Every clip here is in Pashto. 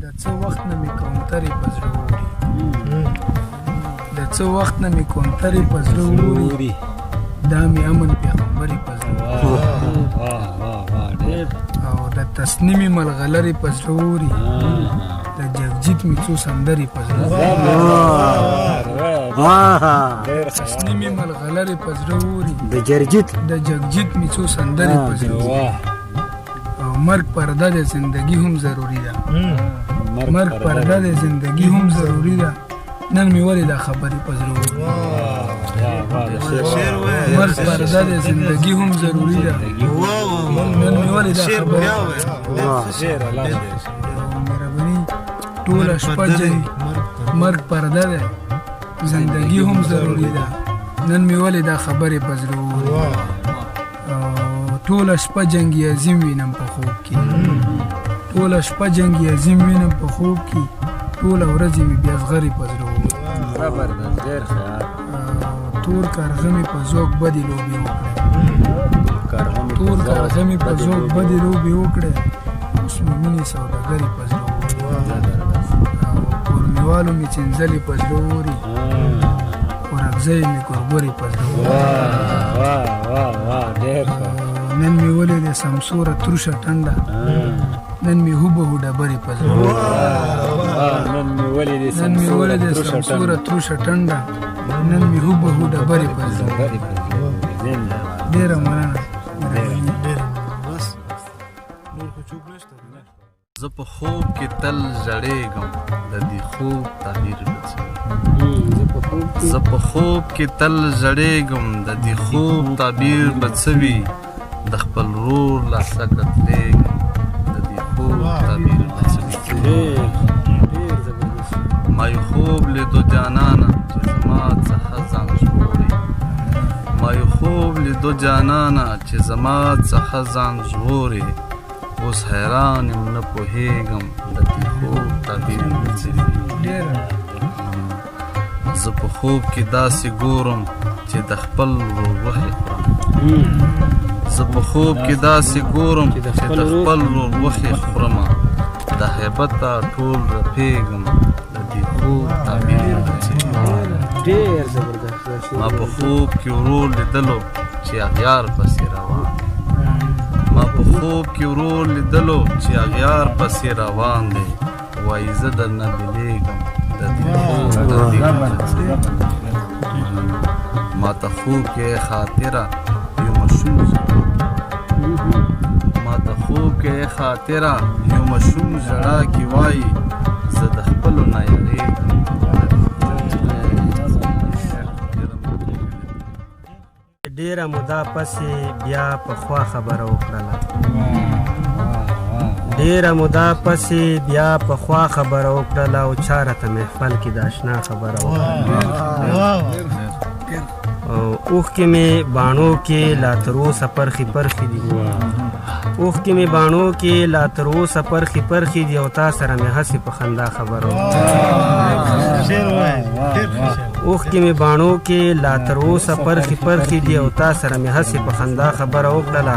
د څه وخت نه مې کونترې په زړه ووري د څه وخت نه مې کونترې په زړه ووري دا مې امن پیغمبرې په زړه او د تصنیمې ملغلرې په زړه ووري د جګجیت مې څو سندرې په زړه تصنیمې ملغلرې په زړه ووري د جګجیت مې څو سندرې په زړه ووري او مرګ پرده د زندگی هم ضروری ده مرګ پرده د زندگی هم ضروری ده نن مې ولې دا خبرې په زړه ووري مرګ پرده د زندگی هم ضروری ده نن مې ولې دا خبرې مهرباني ټوله شپه جنګ مرګ پرده ده زندگی هم ضروری ده نن مې ولې دا خبرې په زړه ووري ټوله شپه جنګ عظیم وینم په خوب کې ټوله شپه جنګ عظیم وینم په خوب کې ټوله ورځې مې بیا زغرې په زړه ووري تور کارغه مې په ذوق بدې لوبې وکړې تور کارغه مې په ذوق بدې لوبې وکړې اوس مې مینې سوداګرې په زړه ووري کورمېوالو مې چینځلې په زړه ووري ورکزۍ مې کوربورې په زړه ووري نن مې ولې د سمسوره تروشه ټنډه نن مې هوبهو ډبرې په زړه نن مې ولې د سمسوره تروشه ټنډه نن مې هوبهو ډبرې په زړه ډېره مننه زه په خوب کې تل ژړېږم د دې خوب تعبیر زه په خوب کې تل ژړېږم د دې خوب تعبیر به څه وي د خپل ورور لاسه کتلېږم د دې خوب تعبیر به څه وي ما یو خوب لیدو جانانه چې زما څخه ځان ژغوري ما یو خوب لیدو جانانه چې زما څخه ځان ژغوري اوس حیران یم نه پوهېږم د دې خوب تعبیر به څه وي زه په خوب کې داسې ګورم چې د خپل ورور غوښې خورم زه په خوب کې داسې ګورم چې د خپل ورور غوښې خورمه د هیبته ټول رپېږم د دې خوب تعبیر به څه وي ما په خوب کې ورور لیدلو چې اغیار پسې روان ما په خوب کې ورور لیدلو چې اغیار پسې روان دی وایي زه درنه بېلېږم د دې خوب تعبیر به څه وي ما ته خوب کې خاطره یو مشهور ما ته خوب کې خاطره یو مشهور ژړا کې وایي زه د خپلو نه یېرېږم ډېره موده پسې بیا پخوا خبره وکړله ډېره موده پسې بیا پخوا خبره وکړله او چا راته محفل کې د اشنا خبره وکړله اوښکې مې باڼو کې لا تر اوسه پرخې پرخې دي اوښکې مې باڼو کې لا تر اوسه پرخې پرخې دي او تا سره مې هسې په خندا خبره وکړله اوښکې مې باڼو کې لا تر اوسه پرخې پرخې دي او تا سره مې هسې په خندا خبره وکړله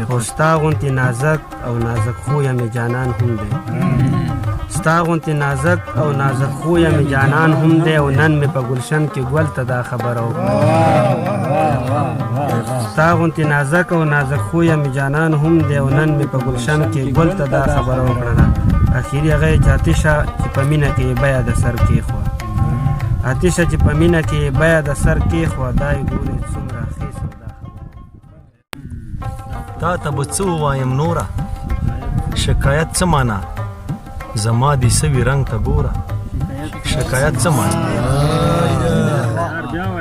خو ستا غوندې نازک او نازک خویه مې جانان هم دی ستا غوندې نازک او نازک خویه مې جانان هم دی او نن مې په ګلشن کې ګل ته دا خبره وکړه ستا غوندې نازک او نازک خویه مې جانان هم دی او نن مې په ګلشن کې ګل ته دا خبره وکړله اخري هغه یې چې آتشه چې په مینه کې یې بیه د سر کېښوه آتشه چې په مینه کې یې بیه د سر کېښوه دا یې ګورې څومره ښې سودا خبره تا ته به څه ووایم نوره شکایت څه معنا زما دې سوي رنګ ته ګوره شکایت څه معنا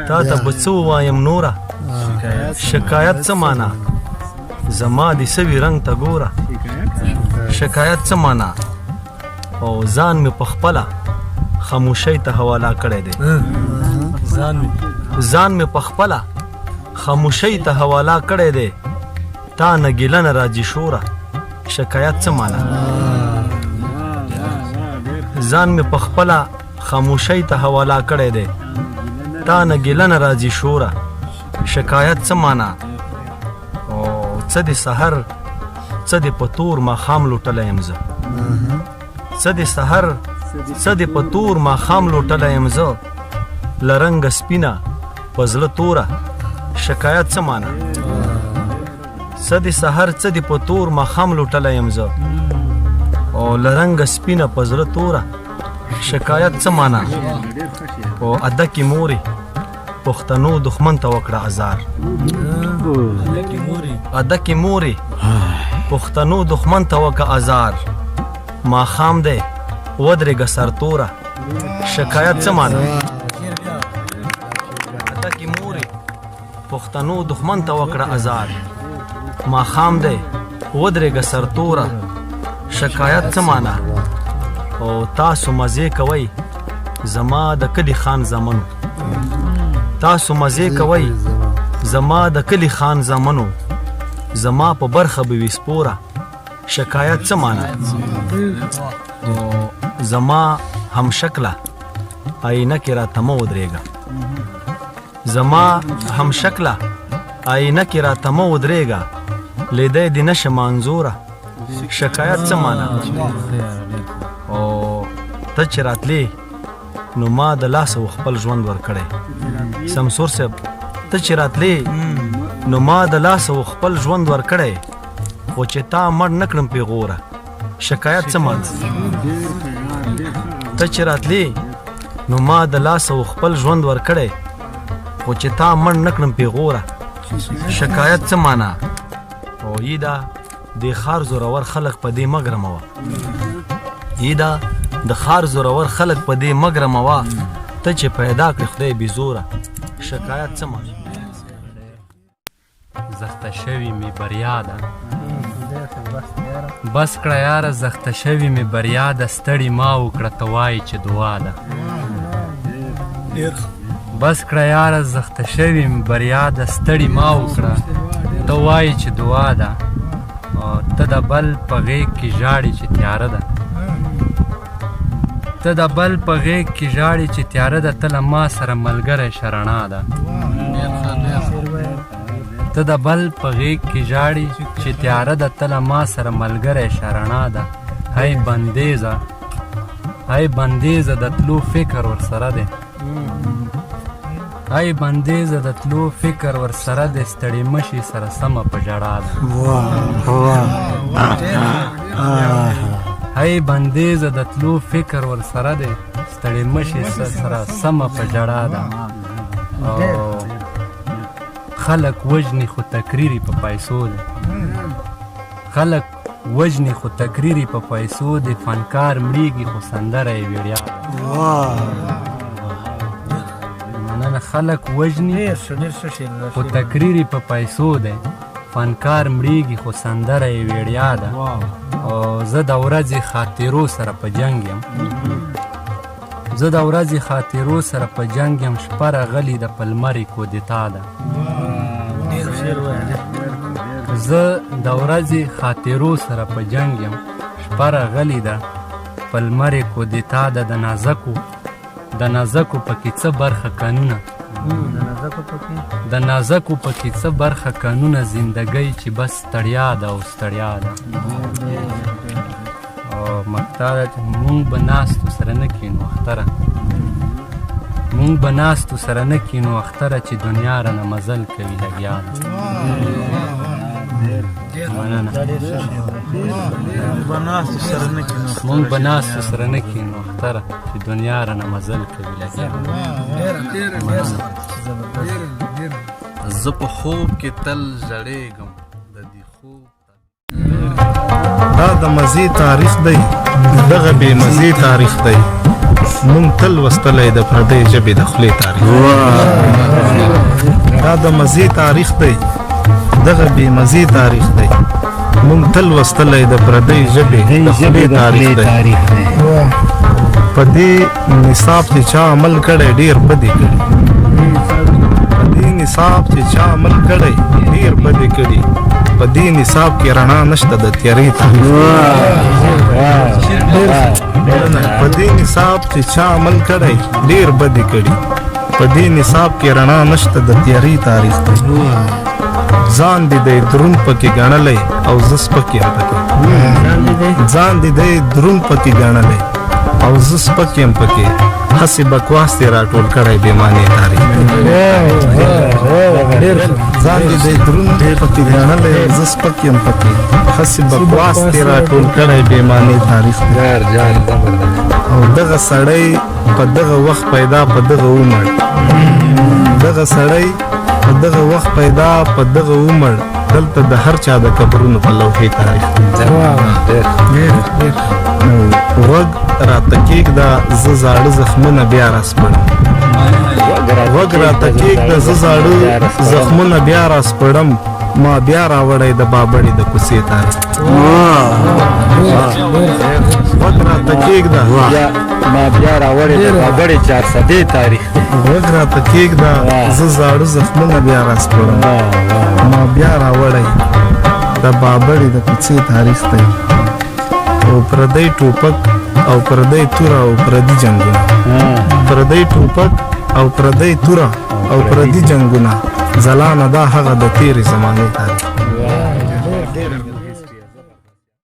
تا ته به څه ووایم نوره شکایت څه معنا زما دې سوي رنګ ته ګوره شکایت څه معنا او ځان مې په خپله خاموشۍ ته حواله کړی دی ځان مې په خپله خاموشۍ ته حواله کړی دی تا نه ګیله نه راځي شوره شکایت څه معنا ځان مې په خپله خاموشۍ ته حواله کړی دی تا نه ګیله نه راځي شوره شکایت څه معنا او څه د سحر څه د په تور ماښام لوټلی یم زه څه د سحر څه د په تور ماښام لوټلی یم زه له رنګه سپینه په زړه توره شکایت څه مانا څه د سحر څه د په تور ماښام لوټلی یم زه او له رنګه سپینه په زړه توره شکایت څه مانا او ادکې مورې پښتنو دښمن ته وکړه ازار ادکې مورې پښتنو دښمن ته وکړه ازار ماښام دی ودرېږه سرتوره شکایت څه مانا ادکې مورې پښتنو دښمن ته وکړه ازار ماښام دی ودرېږه سرتوره شکایت څه مانا او تاسو مزې کوئ زما د کلي خان زامنو تاسو مزې کوئ زما د کلي خان زامنو زما په برخه به وي سپوره شکایت څه مانا او زما هم شکله آینه کې راته مه ودرېږه زما هم شکله آینه کې راته مه ودرېږه لیدی دې نشه منظوره شکایت څه مانا او ته چې راتلې نو ما د لاسه خپل ژوند ورکړی سمسور صاحب ته چې راتلې نو ما د لاسه خپل ژوند ورکړی خو چې تا مړ نه کړم پیغوره شکایت څه مانا ته چې راتلې نو ما د لاسه خپل ژوند ورکړی خو چې تا مړ نه کړم پیغوره شکایت څه مانا او ایدا د خار زورور خلق په دې مګرموه ایدا د خار زورور خلق په دې مګرموه ته چې پیدا کړې خدای بې زوره شکایت څه مانا زخته شوي مې بریا ده بس کړه یاره زخته شوي مې بریا ده ستړي ما وکړه ته وایي چې دعا ده بس کړه یاره زخته شوي مې بریا ده ستړي ما وکړه ته وایي چې دعا ده ته د بل په غېږ کې ژاړې چې تیاره ده ته د بل په غېږ کې ژاړې چې تیاره ده ته له ما سره ملګری شرڼا ده ته د بل په غېږ کې ژاړې چې تیاره ده ته له ما سره ملګری شرڼا ده هی بندیزه هی بندیزه د تلو فکر ورسره دی هی بندیزه د تلو فکر ورسره دی ستړې مشي سره سمه په ژړا ده هی بندیزه د تلو فکر ورسره دی ستړې مشي سره سمه په ژړا ده خلق وجنی خو تکریری په پیسو دی خلق وجنی خو تکریری په پیسو دی فنکار مړیږي خو سندره یې ویړیا ده مننه خلق وجنی خو تکریری په پیسو دی فنکار مړیږي خو سندره یې ویړیا ده او زه د ورځې خاطرو سره په جنګ یم زه د ورځې خاطرو سره په جنګ یم شپه راغلې د پلمرې کودتا ده زه د ورځې خاطرو سره په جنګ یم شپه راغلې ده پلمرې کودتا ده د نازکو پکې څه برخه قانونه د نازکو پکې څه برخه قانونه زندګۍ چې بس ستړیا ده او ستړیا ده او مقطع ده چې مونږ به ناستو سره نه کینو اختره مونږ به ناستو سره نه کینو اختره چې دنیا رانه مزل کوي لګیا ده مننه مونږ به ناستو سره نه کینو اختره چې دنیا رانه مزل کوي لګیا ده زه په خوب کې تل ژړېږم د دې خوب دا د مزې تاریخ دی دغه بې مزې تاریخ دی مونږ تل وستلی د پردۍ ژبې د خولې تاریخ دا د مزې تاریخ دی دغه بې مزې تاریخ دی مونږ تل وستلی د پردۍ ژبې د خولې تاریخ دی په دې نصاب چې چا عمل کړی ډېر بدې کړي په دې نصاب چې چا عمل کړی ډېر بدې کړي په دې نصاب کې رڼا نشته د تیارې تاریخ په دې نصاب چې چا عمل کړی ډېر بدې کړي په دې نصاب کې رڼا نشته د تیارې تاریخ ځان دې دی دروند پکې ګڼلی او زه سپک یم پکې ځان دې دی دروند پکې ګڼلی او زه سپک یم پکې هسې بکواس دې راټول کړی بې معنې تاریخ ځان دې دی دروند پکې ګڼلی او زه سپک یم پکې هسې بکواس دې راټول کړی بې معنې تاریخ او دغه سړی په دغه وخت پیدا په دغه عمر دغه سړی په دغه وخت پیدا په دغه عمر دلته د هر چا د قبرونو په لوحې تاریخ غوږ راته کېږده زه زاړه زخمونه بیا راسپړم غوږ راته کېږده زه زاړه زخمونه بیا راسپړم ما بیا راوړی د بابړې د کوڅې تاریخ غوږ راته کېږده ما بیا راوړی د بابړې 400 تاریخ غوږ راته کېږده زه زاړه زخمونه بیا راسپړم ما بیا راوړی د بابړې د کوڅې تاریخ دی او پردی ټوپک او پردی توره او پردي جنګونه پردی ټوپک او پردی توره او پردي جنګونه ځلانه دا هغه د تېرې زمانې تاریخ